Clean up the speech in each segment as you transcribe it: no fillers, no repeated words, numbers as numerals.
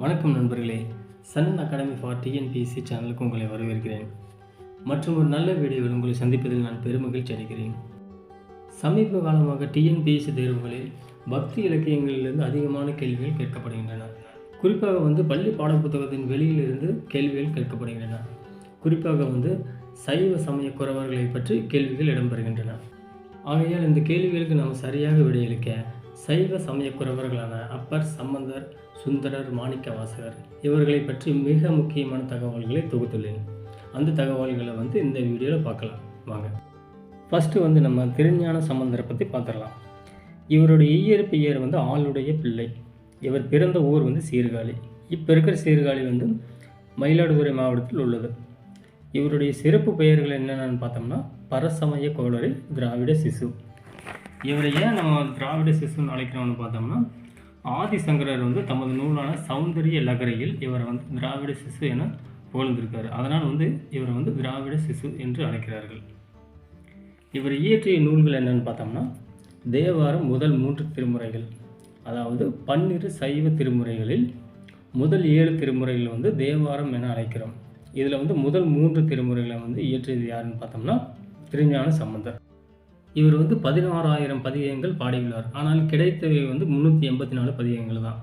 வணக்கம் நண்பர்களே, Sun academy for TNPSC சேனலுக்கு உங்களை வரவேற்கிறேன். மற்றும் ஒரு நல்ல வீடியோவில் உங்களை சந்திப்பதில் நான் பெருமகிழ்ச்சி அடைகிறேன். சமீப காலமாக டிஎன்பிஎஸ்சி தேர்வுகளில் பக்தி இலக்கியங்களிலிருந்து அதிகமான கேள்விகள் கேட்கப்படுகின்றன. குறிப்பாக பள்ளி பாடப்புத்தகத்தின் வெளியிலிருந்து கேள்விகள் கேட்கப்படுகின்றன. குறிப்பாக சைவ சமய குறவர்களை பற்றி கேள்விகள் இடம்பெறுகின்றன. ஆகையால் இந்த கேள்விகளுக்கு நாம் சரியாக விடையளிக்க சைவ சமய குறவர்களான அப்பர், சம்பந்தர், சுந்தரர், மாணிக்கவாசகர் இவர்களை பற்றி மிக முக்கியமான தகவல்களை தொகுத்துள்ளேன். அந்த தகவல்களை இந்த வீடியோவில் பார்க்கலாம் வாங்க. ஃபஸ்ட்டு நம்ம திருஞான சம்பந்தரை பற்றி பார்த்துடலாம். இவருடைய இயற்பெயர் ஆளுடைய பிள்ளை. இவர் பிறந்த ஊர் சீர்காழி. இப்போ இருக்கிற சீர்காழி மயிலாடுதுறை மாவட்டத்தில் உள்ளது. இவருடைய சிறப்பு பெயர்கள் என்னென்னு பார்த்தோம்னா பரசமய கோளரை திராவிட சிசு. இவரை ஏன் நம்ம திராவிட சிசுன்னு அழைக்கிறோம்னு பார்த்தோம்னா ஆதிசங்கரர் தமது நூலான சௌந்தரிய லகரையில் இவரை திராவிட சிசு என புகழ்ந்திருக்கார். அதனால் இவர் திராவிட சிசு என்று அழைக்கிறார்கள். இவர் இயற்றிய நூல்கள் என்னென்னு பார்த்தோம்னா தேவாரம் முதல் 3 திருமுறைகள், அதாவது 12 சைவ திருமுறைகளில் முதல் 7 திருமுறைகள் தேவாரம் என அழைக்கிறோம். இதில் முதல் 3 திருமுறைகளை இயற்றியது யாருன்னு பார்த்தோம்னா திருஞான சம்பந்தர். இவர் 16,000 பதிகங்கள் பாடியுள்ளார். ஆனால் கிடைத்தவை 384 பதிகங்கள் தான்.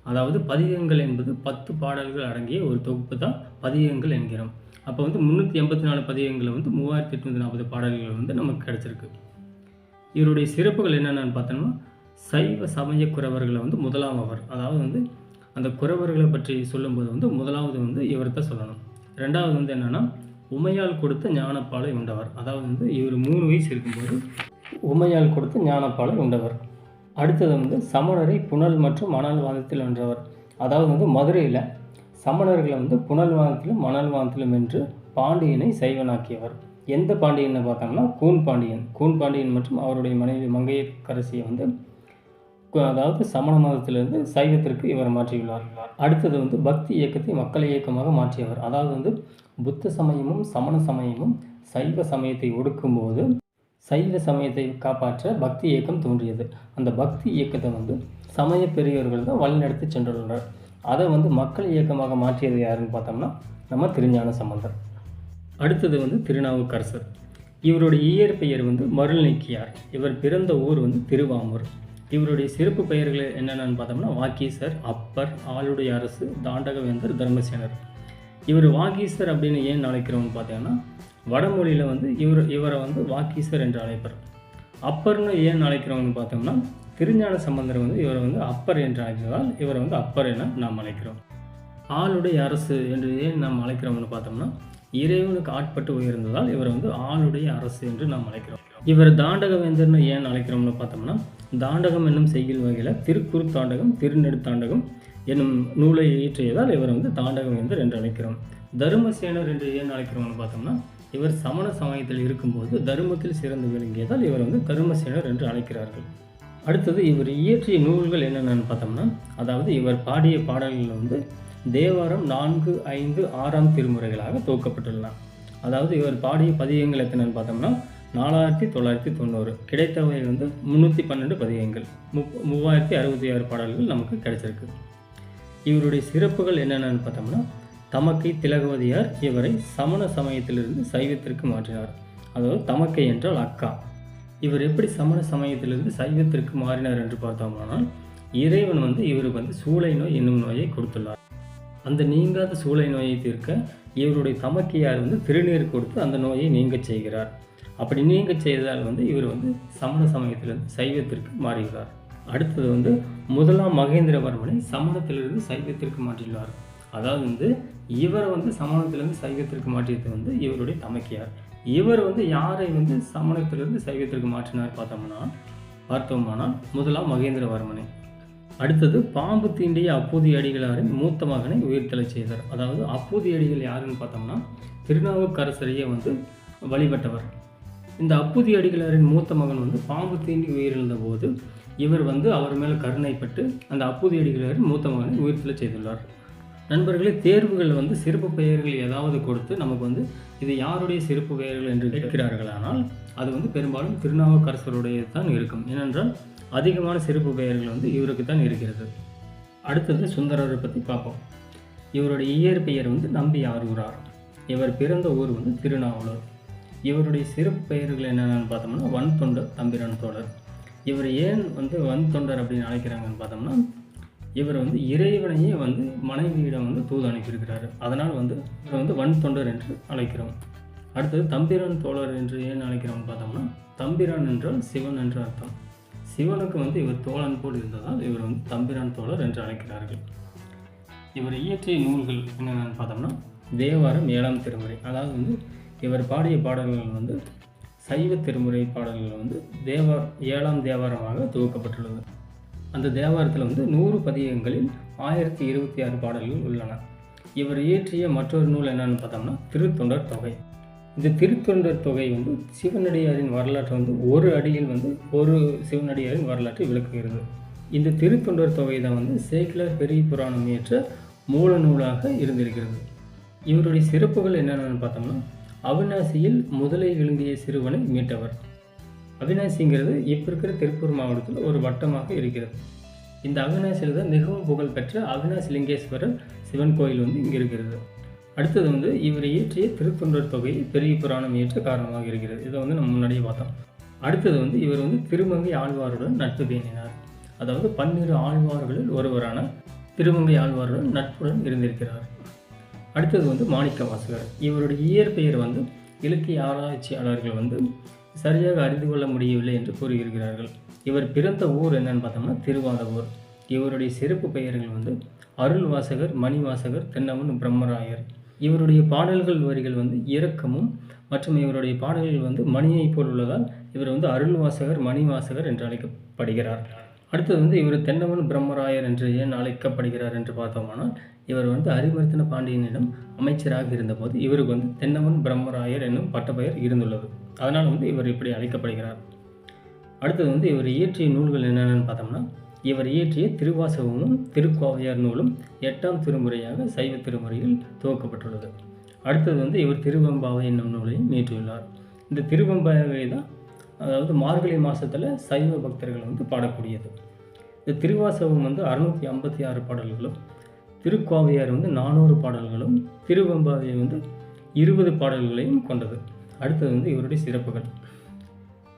அதாவது பதிகங்கள் என்பது 10 பாடல்கள் அடங்கிய ஒரு தொகுப்பு தான் பதிகங்கள் என்கிறோம். அப்போ 384 பதிகங்கள் 3840 பாடல்கள் நமக்கு கிடைச்சிருக்கு. இவருடைய சிறப்புகள் என்னென்னு பார்த்தோம்னா சைவ சமய குறவர்களை முதலாம் அவர், அதாவது அந்த குறவர்களை பற்றி சொல்லும்போது முதலாவது இவர் தான் சொல்லணும். ரெண்டாவது என்னென்னா உமையால் கொடுத்த ஞானப்பாலை உண்டவர். அதாவது இவர் 3 வயசு இருக்கும்போது உமையால் கொடுத்த ஞானப்பாலை உண்டவர். அடுத்தது சமணரை புனல் மற்றும் மணல் வாதத்தில் வென்றவர். அதாவது மதுரையில் சமணர்களை புனல் வாதத்திலும் மணல் வாதத்திலும் வென்று பாண்டியனை சைவனாக்கியவர். எந்த பாண்டியனை பார்த்தோம்னா கூன் பாண்டியன் மற்றும் அவருடைய மனைவி மங்கையர்க்கரசியை அதாவது சமண மதத்திலிருந்து சைவத்திற்கு இவர் மாற்றியுள்ளார். அடுத்தது பக்தி இயக்கத்தை மக்கள் இயக்கமாக மாற்றியவர். அதாவது புத்த சமயமும் சமண சமயமும் சைவ சமயத்தை ஒடுக்கும்போது சைவ சமயத்தை காப்பாற்ற பக்தி இயக்கம் தோன்றியது. அந்த பக்தி இயக்கத்தை சமய பெரியவர்கள் தான் வழிநடத்தி சென்றுள்ளனர். அதை மக்கள் இயக்கமாக மாற்றியது யாருன்னு பார்த்தோம்னா நம்ம திருஞான சம்பந்தர். அடுத்தது திருநாவுக்கரசர். இவருடைய இயற்பெயர் மருள்நீக்கியார். இவர் பிறந்த ஊர் திருவாமூர். இவருடைய சிறப்பு பெயர்கள் என்னென்னு பார்த்தோம்னா வாகீசர், அப்பர், ஆளுடைய அரசு, தாண்டகவேந்தர், தர்மசேனர். இவர் வாகீசர் அப்படின்னு ஏன் அழைக்கிறோம்னு பார்த்தீங்கன்னா வடமொழியில் இவரை வாகீசர் என்று அழைப்பர். அப்பர்னு ஏன் அழைக்கிறோம்னு பார்த்தோம்னா திருஞான சம்பந்தர் இவரை அப்பர் என்று அழைக்கிறதால் இவரை அப்பர் என நாம் அழைக்கிறோம். ஆளுடைய அரசு என்று ஏன் நாம் அழைக்கிறோம்னு பார்த்தோம்னா இறைவனுக்கு ஆட்பட்டு உயர்ந்ததால் இவர் ஆளுடைய அரசு என்று நாம் அழைக்கிறோம். இவர் தாண்டகவேந்தர்னு ஏன் அழைக்கிறோம்னு பார்த்தோம்னா தாண்டகம் என்னும் செய்யுள் வகையில் திருக்குறுத்தாண்டகம், திருநெடுத்தாண்டகம் என்னும் நூலை இயற்றியதால் இவர் தாண்டகவேந்தர் என்று அழைக்கிறோம். தர்மசேனர் என்று ஏன் அழைக்கிறோம்னு பார்த்தோம்னா இவர் சமண சமயத்தில் இருக்கும்போது தர்மத்தில் சிறந்து விளங்கியதால் இவர் தர்மசேனர் என்று அழைக்கிறார்கள். அடுத்தது இவர் இயற்றிய நூல்கள் என்னென்னு பார்த்தோம்னா அதாவது இவர் பாடிய பாடல்கள் தேவாரம் 4, 5, 6ஆம் திருமுறைகளாக தொகுக்கப்பட்டுள்ளன. அதாவது இவர் பாடிய பதிகங்கள் எத்தனைன்னு பார்த்தோம்னா 4990. கிடைத்தவை 312 பதிகங்கள், 3066 பாடல்கள் நமக்கு கிடைச்சிருக்கு. இவருடைய சிறப்புகள் என்னென்னு பார்த்தோம்னா தமக்கை திலகவதியார் இவரை சமண சமயத்திலிருந்து சைவத்திற்கு மாற்றினார். அதாவது தமக்கை என்றால் அக்கா. இவர் எப்படி சமண சமயத்திலிருந்து சைவத்திற்கு மாறினார் என்று பார்த்தோம்னால் இறைவன் இவருக்கு சூளை நோய் என்னும் நோயை கொடுத்துள்ளார். அந்த நீங்காத சூளை நோயை தீர்க்க இவருடைய தமக்கையார் திருநீர் கொடுத்து அந்த நோயை நீங்க செய்கிறார். அப்படி நீங்க செய்ததால் இவர் சமண சமயத்திலிருந்து சைவத்திற்கு மாறுகிறார். அடுத்தது முதலாம் மகேந்திரவர்மனை சமணத்திலிருந்து சைவத்திற்கு மாற்றியுள்ளார். அதாவது இவரை சமணத்திலிருந்து சைவத்திற்கு மாற்றியது இவருடைய தமக்கையார். இவர் யாரை சமணத்திலிருந்து சைவத்திற்கு மாற்றினார் பார்த்தோம்னால் முதலாம் மகேந்திரவர்மனை. அடுத்தது பாம்பு தீண்டிய அப்பூதி அடிகளாரின் மூத்த மகனை உயிர்த்தெழச் செய்தார். அதாவது அப்பூதி அடிகள் யாருன்னு பார்த்தோம்னா திருநாவுக்கரசரையே வழிபட்டவர். இந்த அப்பூதி அடிகளாரின் மூத்த மகன் பாம்பு தீண்டி உயிரிழந்த போது இவர் அவர் மேலே கருணைப்பட்டு அந்த அப்பூதி அடிகளாரின் மூத்த மகனை உயிர்த்தெழச் செய்துள்ளார். நண்பர்களே, தேர்வுகள் சிறப்பு பெயர்கள் ஏதாவது கொடுத்து நமக்கு இது யாருடைய சிறப்பு பெயர்கள் என்று கேட்கிறார்களானால் அது பெரும்பாலும் திருநாவுக்கரசருடைய தான் இருக்கும். ஏனென்றால் அதிகமான சிறப்பு பெயர்கள் இவருக்கு தான் இருக்கிறது. அடுத்தது சுந்தரரை பற்றி பார்ப்போம். இவருடைய இயற்பெயர் வந்து நம்பி ஆரூரார். இவர் பிறந்த ஊர் வந்து திருநாவலூர். இவருடைய சிறப்பு பெயர்கள் என்னென்னு பார்த்தோம்னா வன் தொண்டர், தம்பிரான் தோழர். இவர் ஏன் வந்து வன் தொண்டர் அப்படின்னு அழைக்கிறாங்கன்னு பார்த்தோம்னா, இவர் வந்து இறைவனையே வந்து மனைவியிடம் வந்து தூது அனுப்பியிருக்கிறாரு. அதனால் வந்து இவர் வந்து வன் தொண்டர் என்று அழைக்கிறோம். அடுத்தது தம்பிரான் தோழர் என்று ஏன் அழைக்கிறோம்னு பார்த்தோம்னா, தம்பிரான் என்றால் சிவன் என்று அர்த்தம். சிவனுக்கு வந்து இவர் தோழன் போல் இருந்ததால் இவர் வந்து தம்பிரான் தோழர் என்று அழைக்கிறார்கள். இவர் இயற்றிய நூல்கள் என்னென்னு பார்த்தோம்னா, தேவாரம் 7ஆம் திருமுறை. அதாவது வந்து இவர் பாடிய பாடல்கள் வந்து சைவ திருமுறை பாடல்கள் வந்து 7ஆம் தேவாரமாக தொகுக்கப்பட்டுள்ளது. அந்த தேவாரத்தில் வந்து 100 பதிகங்களில் 1026 பாடல்கள் உள்ளன. இவர் இயற்றிய மற்றொரு நூல் என்னன்னு பார்த்தோம்னா திருத்தொண்டர் தொகை. இந்த திருத்தொண்டர் தொகை வந்து சிவனடியாரின் வரலாற்றை வந்து ஒரு அடியில் வந்து ஒரு சிவனடியாரின் வரலாற்றை விளக்குகிறது. இந்த திருத்தொண்டர் தொகை தான் வந்து சேக்கிழார் பெரிய புராணம் இயற்ற மூல நூலாக இருந்திருக்கிறது. இவருடைய சிறப்புகள் என்னென்னு பார்த்தோம்னா, அவிநாசியில் முதலை விழுங்கிய சிறுவனை மீட்டவர். அவிநாசிங்கிறது இப்போ இருக்கிற திருப்பூர் மாவட்டத்தில் ஒரு வட்டமாக இருக்கிறது. இந்த அவிநாசியில் தான் மிகவும் புகழ்பெற்ற அவிநாசி லிங்கேஸ்வரர் சிவன் கோயில் வந்து இங்கே இருக்கிறது. அடுத்தது வந்து இவர் இயற்றிய திருத்தொண்டர் தொகை பெரிய புராணம் இயற்ற காரணமாக இருக்கிறது. இதை வந்து நம்ம முன்னாடியே பார்த்தோம். அடுத்தது வந்து இவர் வந்து திருமங்கை ஆழ்வாருடன் நட்பு பேணினார். அதாவது 12 ஆழ்வார்களில் ஒருவரான திருமங்கை ஆழ்வாருடன் நட்புடன் இருந்திருக்கிறார். அடுத்தது வந்து மாணிக்க வாசகர். இவருடைய இயற்பெயர் வந்து இலக்கிய ஆராய்ச்சியாளர்கள் வந்து சரியாக அறிந்து கொள்ள முடியவில்லை என்று கூறியிருக்கிறார்கள். இவர் பிறந்த ஊர் என்னன்னு பார்த்தோம்னா திருவாதவூர். இவருடைய சிறப்பு பெயர்கள் வந்து அருள் வாசகர், மணிவாசகர், தென்னவன் பிரம்மராயர். இவருடைய பாடல்கள் வரிகள் வந்து இரக்கமும் மற்றும் இவருடைய பாடல்கள் வந்து மணியை போல் உள்ளதால் இவர் வந்து அருள் வாசகர், மணிவாசகர் என்று அழைக்கப்படுகிறார். அடுத்தது வந்து இவர் தென்னவன் பிரம்மராயர் என்று ஏன் அழைக்கப்படுகிறார் என்று பார்த்தோமானால், இவர் வந்து அரிமர்த்தன பாண்டியனிடம் அமைச்சராக இருந்தபோது இவருக்கு வந்து தென்னவன் பிரம்மராயர் என்னும் பட்டப்பெயர் இருந்துள்ளது. அதனால் வந்து இவர் இப்படி அழைக்கப்படுகிறார். அடுத்தது வந்து இவர் இயற்றிய நூல்கள் என்னென்னு பார்த்தோம்னா, இவர் இயற்றிய திருவாசகமும் திருக்கோவையார் நூலும் 8ஆம் திருமுறையாக சைவ திருமுறையில் துவக்கப்பட்டுள்ளது. அடுத்தது வந்து இவர் திருவெம்பாவை என்னும் நூலையும் இயற்றியுள்ளார். இந்த திருவெம்பாவை தான் அதாவது மார்கழி மாதத்தில் சைவ பக்தர்கள் வந்து பாடக்கூடியது. இந்த திருவாசகம் வந்து 656 பாடல்களும், திருக்கோவையார் வந்து 400 பாடல்களும், திருவெம்பாவை வந்து 20 பாடல்களையும் கொண்டது. அடுத்தது வந்து இவருடைய சிறப்புகள்.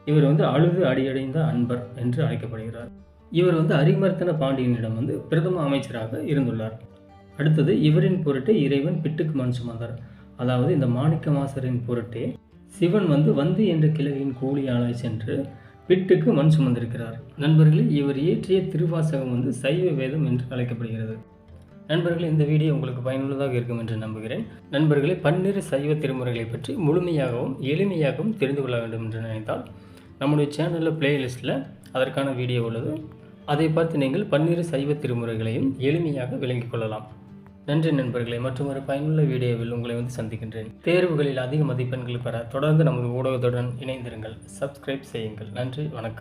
இவர் வந்து அழுது அடியடைந்த அன்பர் என்று அழைக்கப்படுகிறார். இவர் வந்து அரிமர்த்தன பாண்டியனிடம் வந்து பிரதம அமைச்சராக இருந்துள்ளார். அடுத்தது இவரின் பொருட்டே இறைவன் பிட்டுக்கு மண் சுமந்தார். அதாவது இந்த மாணிக்க வாசகரின் பொருட்டே சிவன் வந்து வந்து என்ற கிழவியின் கூலியாளாய் சென்று பிட்டுக்கு மண் சுமந்திருக்கிறார். நண்பர்களே, இவர் இயற்றிய திருவாசகம் வந்து சைவ வேதம் என்று அழைக்கப்படுகிறது. நண்பர்களே, இந்த வீடியோ உங்களுக்கு பயனுள்ளதாக இருக்கும் என்று நம்புகிறேன். நண்பர்களே, 12 சைவ திருமுறைகளை பற்றி முழுமையாகவும் எளிமையாகவும் தெரிந்து கொள்ள வேண்டும் என்று நினைத்தால் நம்முடைய சேனலில் பிளேலிஸ்ட்டில் அதற்கான வீடியோ உள்ளது. அதை பார்த்து நீங்கள் 12 சைவ திருமுறைகளையும் எளிமையாக விளங்கிக் கொள்ளலாம். நன்றி நண்பர்களே. மற்றும் ஒரு பயனுள்ள வீடியோவில் உங்களை வந்து சந்திக்கின்றேன். தேர்வுகளில் அதிக மதிப்பெண்கள் பெற தொடர்ந்து நமது ஊடகத்துடன் இணைந்திருங்கள். சப்ஸ்கிரைப் செய்யுங்கள். நன்றி, வணக்கம்.